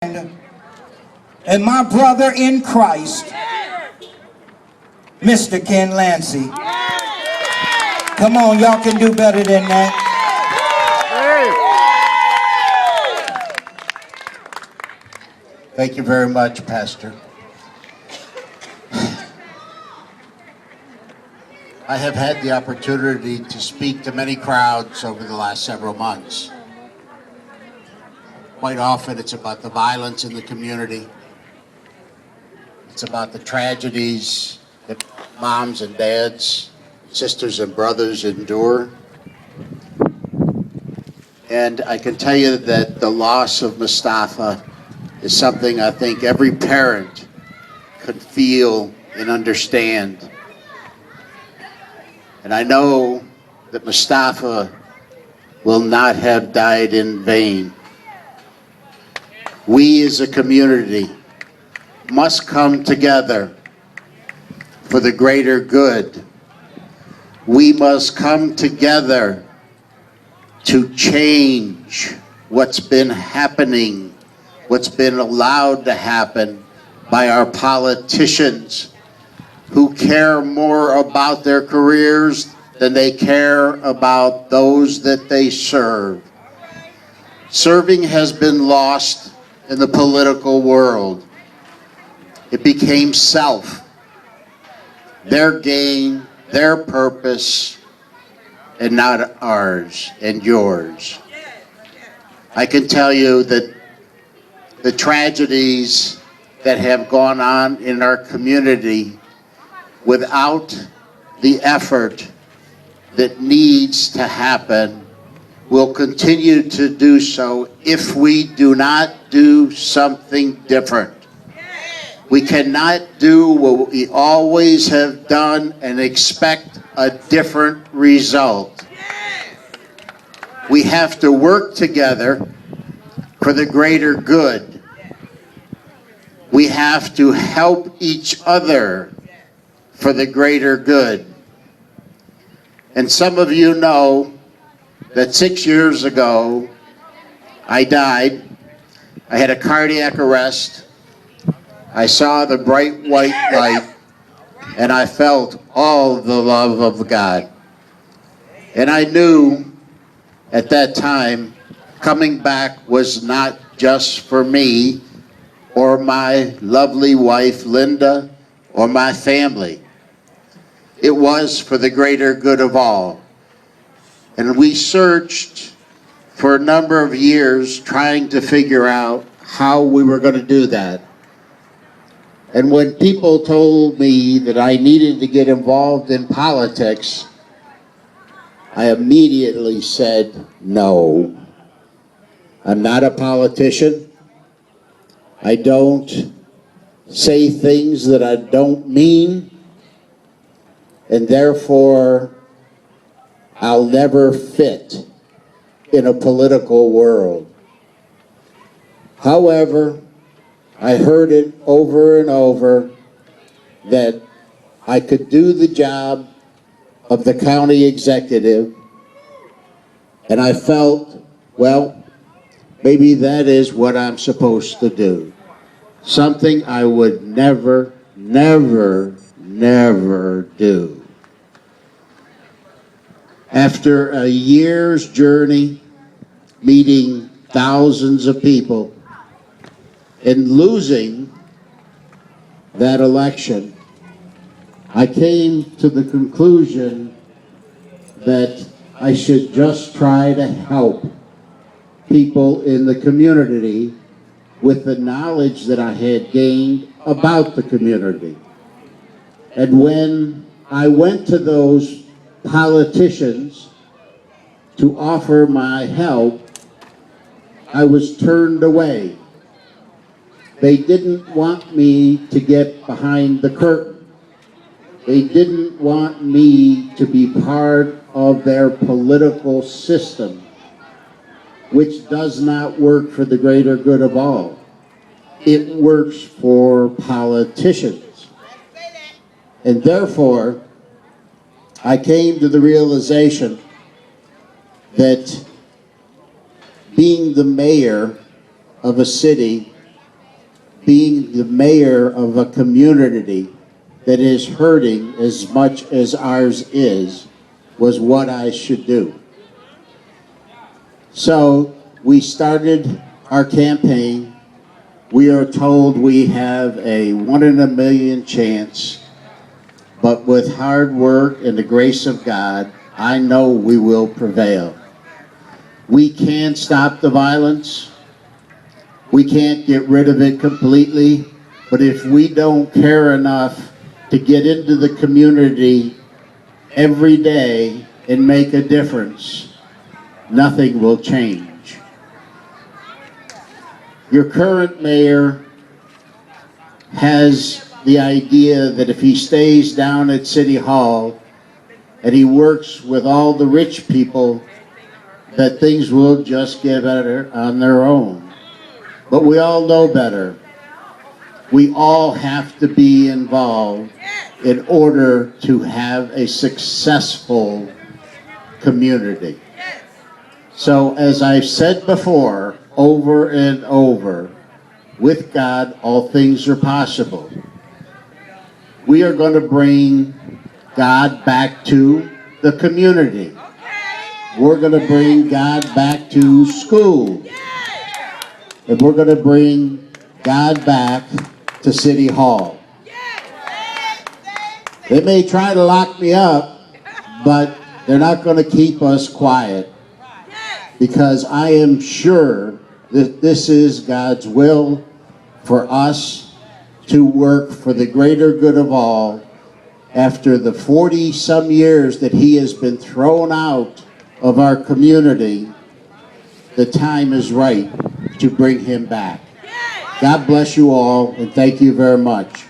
and my brother in Christ, Mr. Ken Lancey. Come on, y'all can do better than that. Thank you very much, Pastor. I have had the opportunity to speak to many crowds over the last several months. Quite often it's about the violence in the community. It's about the tragedies that moms and dads, sisters and brothers endure. And I can tell you that the loss of Mustafa is something I think every parent could feel and understand. And I know that Mustafa will not have died in vain. We as a community must come together for the greater good. We must come together to change what's been happening, what's been allowed to happen by our politicians who care more about their careers than they care about those that they serve. Serving has been lost in the political world. It became self, their gain, their purpose, and not ours and yours. I can tell you that the tragedies that have gone on in our community, without the effort that needs to happen, will continue to do so if we do not do something different. We cannot do what we always have done and expect a different result. We have to work together for the greater good. We have to help each other for the greater good. And some of you know that 6 years ago, I died. I had a cardiac arrest. I saw the bright white light, and I felt all the love of God. And I knew at that time, coming back was not just for me or my lovely wife, Linda, or my family. It was for the greater good of all. And we searched for a number of years trying to figure out how we were going to do that. And when people told me that I needed to get involved in politics, I immediately said, no. I'm not a politician. I don't say things that I don't mean. And therefore, I'll never fit in a political world. However, I heard it over and over that I could do the job of the county executive, and I felt, well, maybe that is what I'm supposed to do. Something I would never, never, never do. After a year's journey, meeting thousands of people, and losing that election, I came to the conclusion that I should just try to help people in the community with the knowledge that I had gained about the community. And when I went to those politicians to offer my help, I was turned away. They didn't want me to get behind the curtain. They didn't want me to be part of their political system, which does not work for the greater good of all. It works for politicians. And therefore, I came to the realization that being the mayor of a city being the mayor of a community that is hurting as much as ours is, was what I should do. So we started our campaign. We are told we have a 1 in a million chance, but with hard work and the grace of God, I know we will prevail. We can't stop the violence. We can't get rid of it completely, but if we don't care enough to get into the community every day and make a difference, nothing will change. Your current mayor has the idea that if he stays down at City Hall and he works with all the rich people, that things will just get better on their own. But we all know better. We all have to be involved in order to have a successful community. So as I've said before, over and over, with God, all things are possible. We are going to bring God back to the community. We're going to bring God back to school. And we're going to bring God back to City Hall. They may try to lock me up, but they're not going to keep us quiet, because I am sure that this is God's will for us to work for the greater good of all. After the 40-some years that he has been thrown out of our community, the time is right to bring him back. God bless you all, and thank you very much.